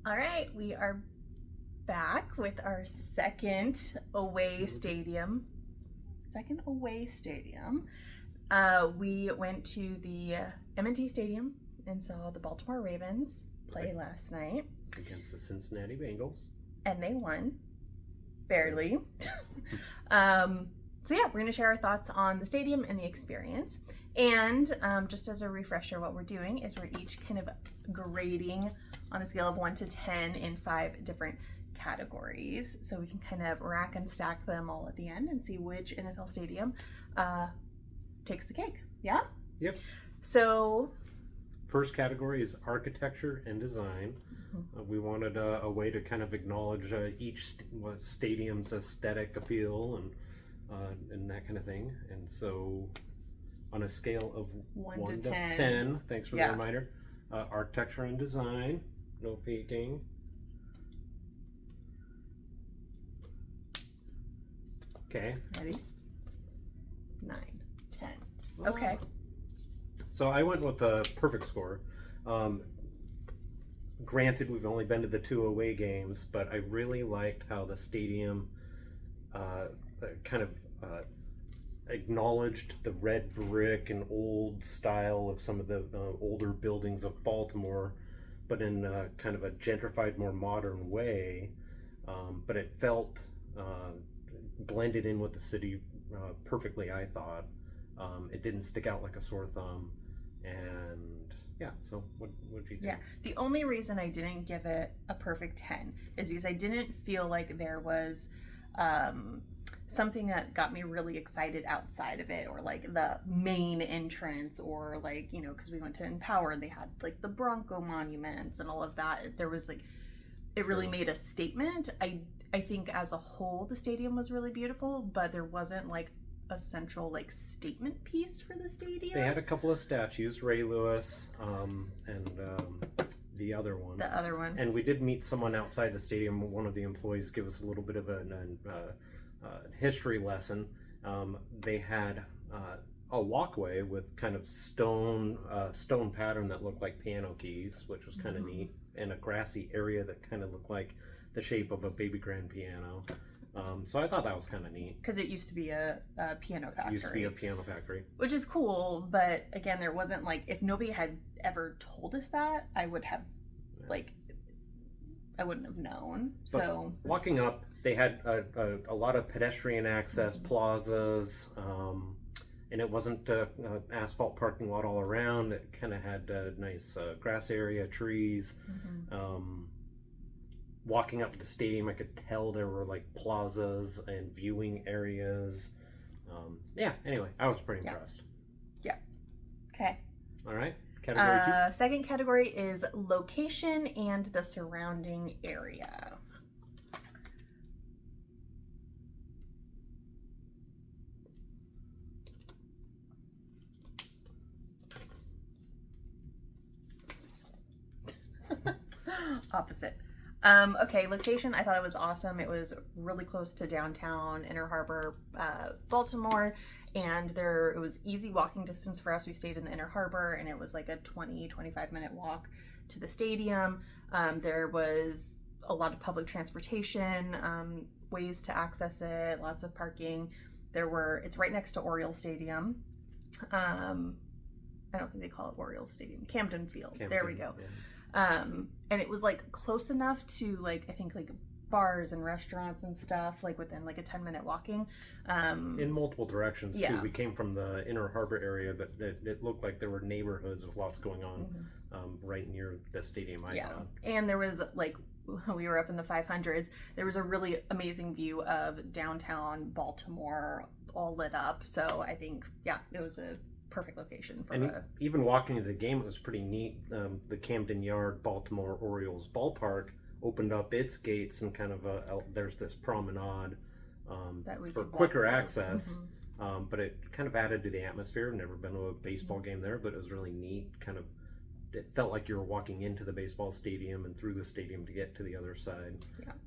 All right, we are back with our second away stadium. We went to the M&T Stadium and saw the Baltimore Ravens play last night against the Cincinnati Bengals, and they won barely. So yeah, we're going to share our thoughts on the stadium and the experience. And just as a refresher, what we're doing is we're each kind of grading on a scale of 1 to 10 in 5 different categories. So we can kind of rack and stack them all at the end and see which NFL stadium takes the cake. Yeah? Yep. So first category is architecture and design. We wanted a way to kind of acknowledge each stadium's aesthetic appeal and that kind of thing. And so on a scale of 1 to 10, thanks for the reminder, architecture and design, no peeking. Okay. Ready? 9, 10. Okay. So I went with a perfect score. Granted, we've only been to the 2 away games, but I really liked how the stadium acknowledged the red brick and old style of some of the older buildings of Baltimore, but in kind of a gentrified, more modern way. But it felt blended in with the city perfectly, I thought. It didn't stick out like a sore thumb. And yeah, so what did you think? Yeah, the only reason I didn't give it a perfect 10 is because I didn't feel like there was something that got me really excited outside of it, or like the main entrance, or like, you know, because we went to Empower and they had like the Bronco monuments and all of that. There was like, it really made a statement. I think as a whole the stadium was really beautiful, but there wasn't like a central like statement piece for the stadium. They had a couple of statues, Ray Lewis and the other one. And we did meet someone outside the stadium. One of the employees gave us a little bit of a history lesson. They had a walkway with kind of stone pattern that looked like piano keys, which was kind of neat, and a grassy area that kind of looked like the shape of a baby grand piano. So I thought that was kind of neat. Because it used to be a piano factory. It used to be a piano factory. Which is cool, but again, there wasn't like, if nobody had ever told us that, I would have, I wouldn't have known. But so walking up, they had a lot of pedestrian access, plazas, and it wasn't an asphalt parking lot all around. It kind of had a nice grass area, trees. Walking up to the stadium, I could tell there were like plazas and viewing areas. Anyway, I was pretty impressed. Yeah. Okay. All right. Category 2. Second category is location and the surrounding area. Opposite. Okay, location, I thought it was awesome. It was really close to downtown Inner Harbor, Baltimore, and it was easy walking distance for us. We stayed in the Inner Harbor, and it was like a 20-25 minute walk to the stadium. There was a lot of public transportation, ways to access it, lots of parking. It's right next to Orioles Stadium. I don't think they call it Orioles Stadium. Camden Field. There we go. Yeah. And it was like close enough to like, I think like bars and restaurants and stuff, like within like a 10-minute walking. In multiple directions too. We came from the Inner Harbor area, but it looked like there were neighborhoods with lots going on right near the stadium, I thought. And there was like, when we were up in the 500s, there was a really amazing view of downtown Baltimore all lit up. So I think, it was a perfect location for even walking into the game, it was pretty neat. The Camden Yard Baltimore Orioles ballpark opened up its gates, and kind of there's this promenade for quicker access. But it kind of added to the atmosphere. I've never been to a baseball game there, but it was really neat. It felt like you were walking into the baseball stadium and through the stadium to get to the other side.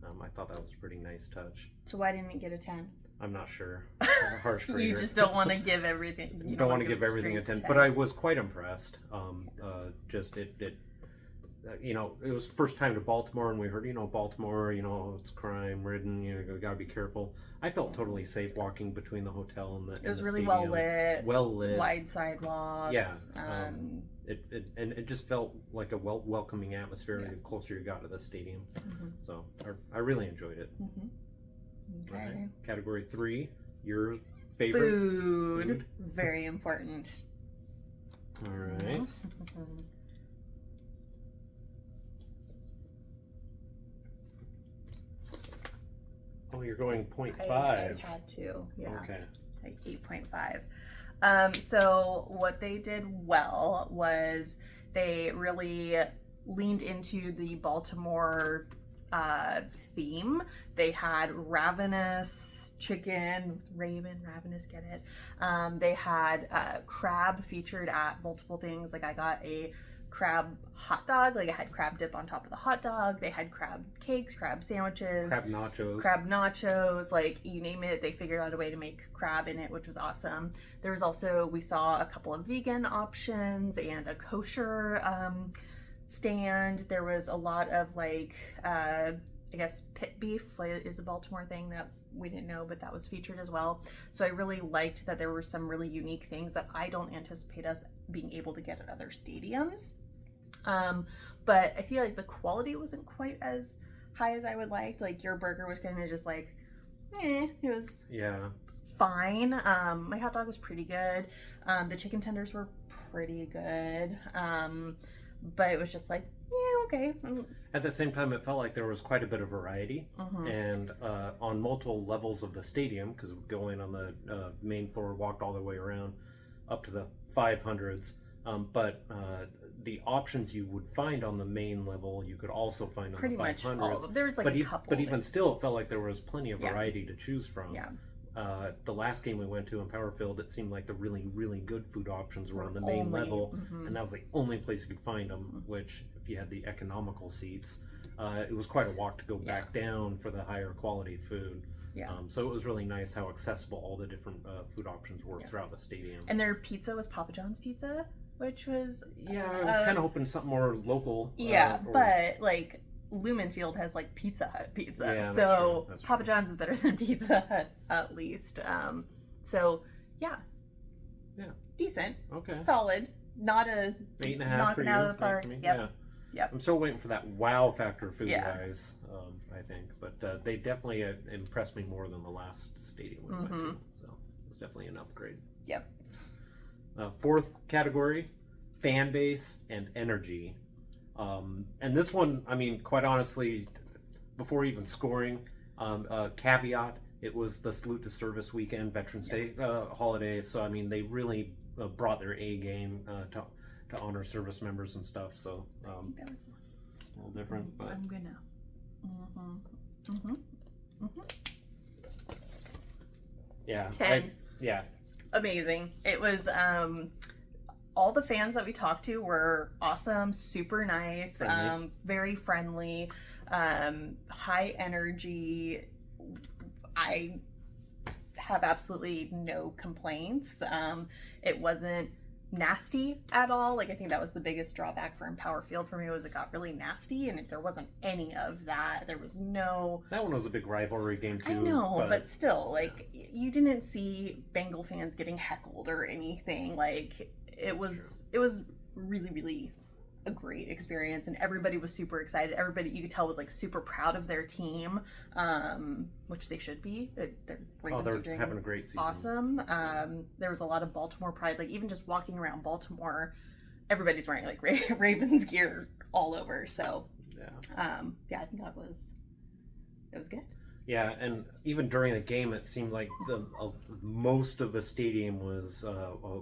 I thought that was a pretty nice touch. So why didn't it get a 10? I'm not sure. I'm a harsh grader. You just don't want to give everything. You don't want to give everything a 10, but I was quite impressed. it was first time to Baltimore, and we heard, Baltimore, it's crime ridden, you gotta be careful. I felt totally safe walking between the hotel and the It was the really stadium. well lit, wide sidewalks. Yeah, it just felt like a welcoming atmosphere the closer you got to the stadium. So I really enjoyed it. Okay. Right. Category 3, your favorite food. Very important. All right. Oh, you're going 0.5. I had to, yeah. Okay. Like 8.5. So what they did well was they really leaned into the Baltimore theme. They had ravenous chicken, ravenous, get it? They had crab featured at multiple things. Like I got a crab hot dog, like I had crab dip on top of the hot dog. They had crab cakes, crab sandwiches, crab nachos, like you name it, they figured out a way to make crab in it, which was awesome. There was also, we saw a couple of vegan options and a kosher stand. There was a lot of like I guess pit beef is a Baltimore thing that we didn't know, but that was featured as well. So I really liked that there were some really unique things that I don't anticipate us being able to get at other stadiums. But I feel like the quality wasn't quite as high as I would like. Like your burger was kind of just like, it was fine. My hot dog was pretty good. The chicken tenders were pretty good. But it was just like, okay. At the same time, it felt like there was quite a bit of variety, and on multiple levels of the stadium, because going on the main floor, walked all the way around up to the 500s. But the options you would find on the main level, you could also find on pretty the 500s. Much all. There's like a couple. But even still, it felt like there was plenty of variety to choose from. Yeah. The last game we went to in Powerfield, it seemed like the really, really good food options were on the main level, and that was the only place you could find them, which, if you had the economical seats, it was quite a walk to go back down for the higher quality food. Yeah. So it was really nice how accessible all the different food options were throughout the stadium. And their pizza was Papa John's pizza, which was... I was kind of hoping something more local. But, like... Lumen Field has like Pizza Hut pizza, so Papa John's is better than Pizza Hut at least. Decent, solid, not a 8.5 knocking out of the park. Yep. I'm still waiting for that wow factor food wise. I think, but they definitely impressed me more than the last stadium we went to. So it's definitely an upgrade. Yep. Fourth category, Fanbase and Energy. And this one, I mean, quite honestly, before even scoring, caveat, it was the Salute to Service weekend, Veterans Day holiday. So, I mean, they really brought their A game to honor service members and stuff. So, that was a little different. But I'm gonna. Yeah. 10. Yeah. Amazing. It was. All the fans that we talked to were awesome, super nice, very friendly, high energy. I have absolutely no complaints. It wasn't nasty at all. Like, I think that was the biggest drawback for Empower Field for me, was it got really nasty, and there wasn't any of that. There was no... That one was a big rivalry game too. I know, but still, like, you didn't see Bengal fans getting heckled or anything. Like, it was really, really a great experience, and everybody was super excited. Everybody, you could tell, was like super proud of their team, which they should be. Their Ravens are doing having a great season. Awesome. There was a lot of Baltimore pride. Like, even just walking around Baltimore, everybody's wearing like Ravens gear all over. So I think it was good. Yeah, and even during the game, it seemed like most of the stadium was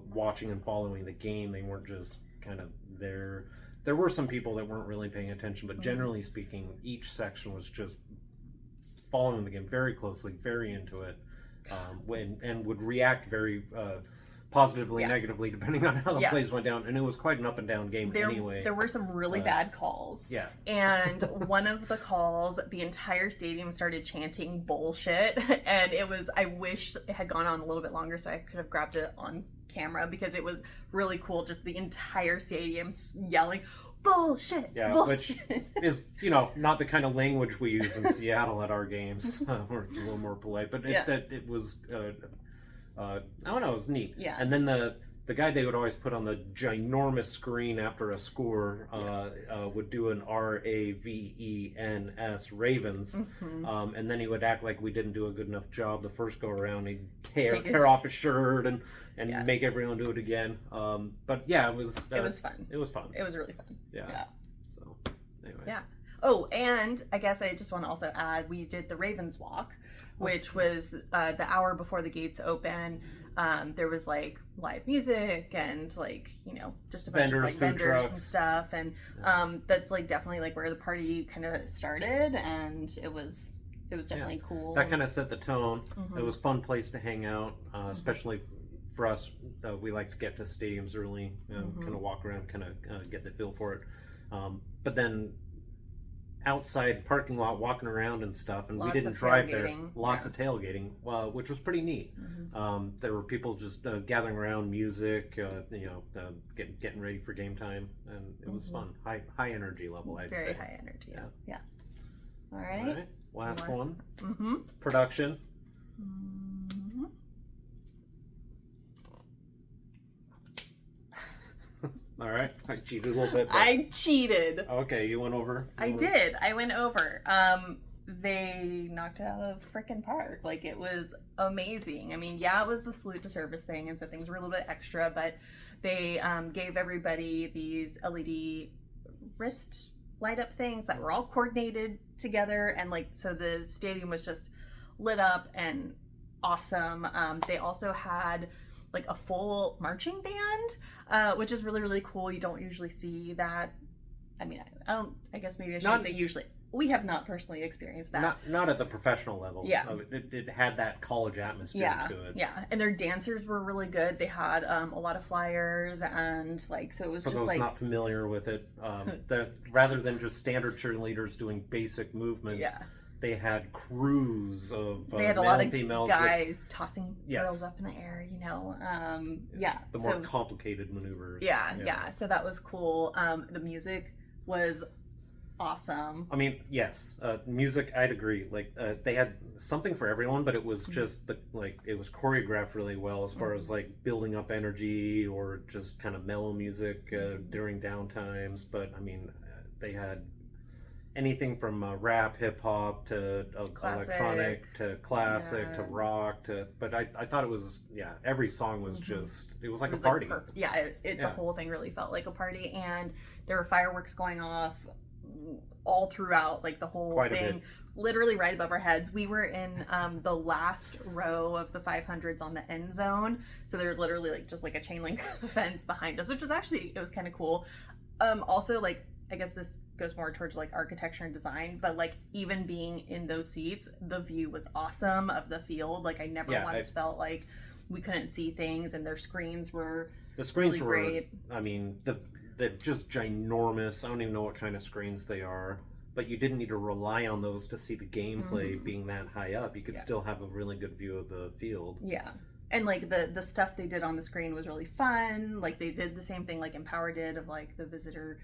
watching and following the game. They weren't just kind of there. There were some people that weren't really paying attention, but generally speaking, each section was just following the game very closely, very into it, and would react very positively, negatively, depending on how the plays went down. And it was quite an up and down game anyway. There were some really bad calls. Yeah. And one of the calls, the entire stadium started chanting bullshit. And I wish it had gone on a little bit longer so I could have grabbed it on camera, because it was really cool. Just the entire stadium yelling bullshit. Yeah, bullshit. Which is, not the kind of language we use in Seattle at our games. We're a little more polite, but it was, I don't know, it was neat. Yeah. And then the guy they would always put on the ginormous screen after a score would do an RAVENS, Ravens, and then he would act like we didn't do a good enough job the first go around. He'd tear off his shirt and make everyone do it again. But yeah, it was fun. It was fun. It was really fun. Yeah. So anyway. Yeah. Oh, and I guess I just want to also add, we did the Ravens Walk, which was the hour before the gates open. There was like live music and like, just a bunch of like vendors and stuff. And that's like definitely like where the party kind of started. And it was definitely cool. That kind of set the tone. It was a fun place to hang out, especially for us. We like to get to stadiums early, kind of walk around, kind of get the feel for it. But then outside parking lot walking around and stuff, and we didn't drive there. Lots of tailgating, which was pretty neat. There were people just gathering around, music, getting ready for game time, and it was fun. High energy level, I'd say. Very high energy. Yeah. All right. Last one. Production. All right. I cheated a little bit. I cheated. Okay, you went over? I did. I went over. They knocked it out of the frickin' park. Like, it was amazing. I mean, it was the salute to service thing, and so things were a little bit extra, but they gave everybody these LED wrist light up things that were all coordinated together, and like, so the stadium was just lit up and awesome. They also had like a full marching band, which is really, really cool. You don't usually see that. I mean, I guess maybe I shouldn't say usually. We have not personally experienced that. Not at the professional level. Yeah. It had that college atmosphere to it. Yeah. And their dancers were really good. They had a lot of flyers and like, so it was For just those like. not familiar with it, rather than just standard cheerleaders doing basic movements, they had crews of they had a male lot and of females guys tossing girls up in the air, the more complicated maneuvers. Yeah. So that was cool. The music was awesome. I mean, yes, music, I'd agree. Like, they had something for everyone, but it was just it was choreographed really well as far as like building up energy or just kind of mellow music during downtimes. But I mean, they had anything from rap, hip hop to electronic to classic to rock but I thought it was every song was just it was like a party. The whole thing really felt like a party, and there were fireworks going off all throughout, like the whole thing, literally right above our heads. We were in the last row of the 500s on the end zone, so there's literally like just like a chain link fence behind us, which was actually, it was kind of cool. Also, like, I guess this goes more towards like architecture and design, but like even being in those seats, the view was awesome of the field. Like, I never once felt like we couldn't see things, and their screens were really great. I mean, they're just ginormous. I don't even know what kind of screens they are, but you didn't need to rely on those to see the gameplay being that high up. You could still have a really good view of the field. Yeah. And like the stuff they did on the screen was really fun. Like, they did the same thing like Empower did, of like the visitor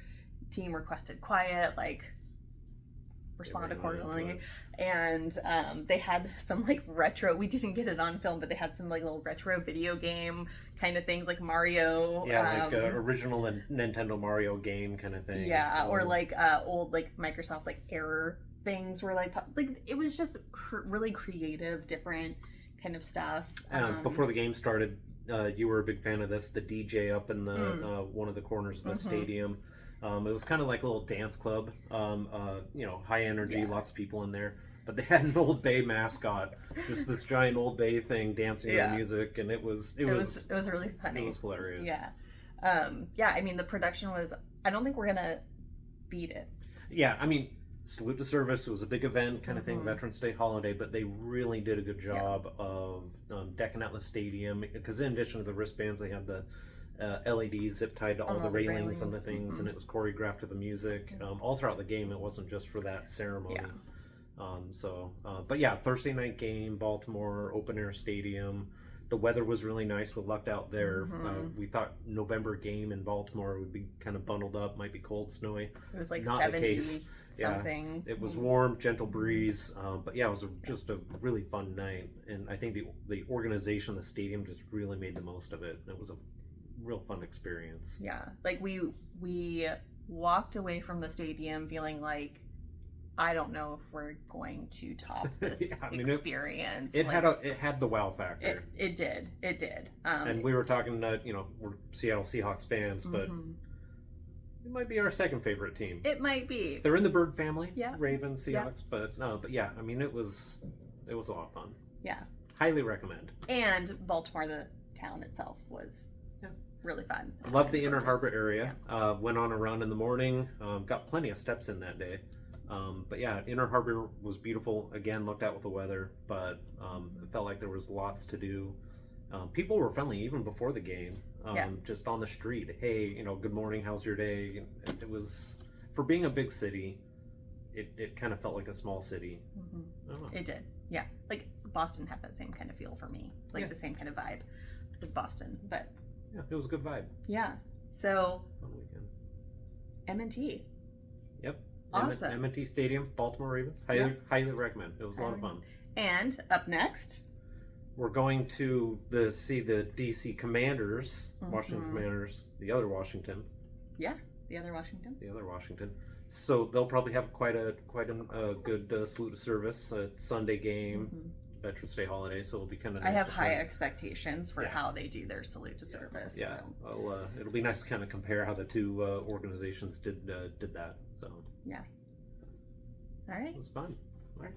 team requested quiet, like respond accordingly. And they had some like retro, we didn't get it on film, but they had some like little retro video game kind of things, like Mario, like original Nintendo Mario game kind of thing, or like old like Microsoft like error things were like it was just really creative, different kind of stuff. Before the game started, you were a big fan of this, the DJ up in the one of the corners of the stadium. It was kind of like a little dance club, high energy, lots of people in there. But they had an Old Bay mascot, just this giant Old Bay thing dancing to the music, and it was really funny. It was hilarious. I mean, the production was, I don't think we're gonna beat it. Yeah, I mean, salute to service, it was a big event kind of thing, Veterans Day holiday, but they really did a good job of decking out the stadium, because in addition to the wristbands, they had the LEDs zip tied to all the railings and the things, and it was choreographed to the music. All throughout the game, it wasn't just for that ceremony. But yeah, Thursday night game, Baltimore, open air stadium. The weather was really nice. We lucked out there. We thought November game in Baltimore would be kind of bundled up, might be cold, snowy. It was like not 70 the case. something. Yeah, it was warm, gentle breeze. But yeah, it was just a really fun night. And I think the organization, the stadium, just really made the most of it. It was a real fun experience. Yeah, like we walked away from the stadium feeling like, I don't know if we're going to top this experience. It had the wow factor. It did. And we were talking to, we're Seattle Seahawks fans, but it might be our second favorite team. It might be. They're in the bird family. Yeah. Ravens, Seahawks, but yeah, I mean, it was a lot of fun. Yeah. Highly recommend. And Baltimore, the town itself, was really fun. Loved the Inner Harbor area. Yeah. Went on a run in the morning. Got plenty of steps in that day. But yeah, Inner Harbor was beautiful. Again, looked out with the weather, but it felt like there was lots to do. People were friendly even before the game. Just on the street. Hey, good morning. How's your day? It was, for being a big city, it kind of felt like a small city. It did. Yeah. Like Boston had that same kind of feel for me. Like the same kind of vibe as Boston, but yeah, it was a good vibe. Yeah. So on the weekend. M&T. Yep. Awesome. M&T Stadium, Baltimore Ravens. Highly recommend. It was a lot of fun. And up next, we're going to see the DC Commanders, Washington Commanders, the other Washington. Yeah, the other Washington. The other Washington. So they'll probably have quite a good salute of service. Sunday game, Veterans Day holiday, so it'll be kind of nice. I have high expectations for how they do their salute to service. Yeah, so. It'll be nice to kind of compare how the two organizations did that. So yeah. All right. It was fun. All right.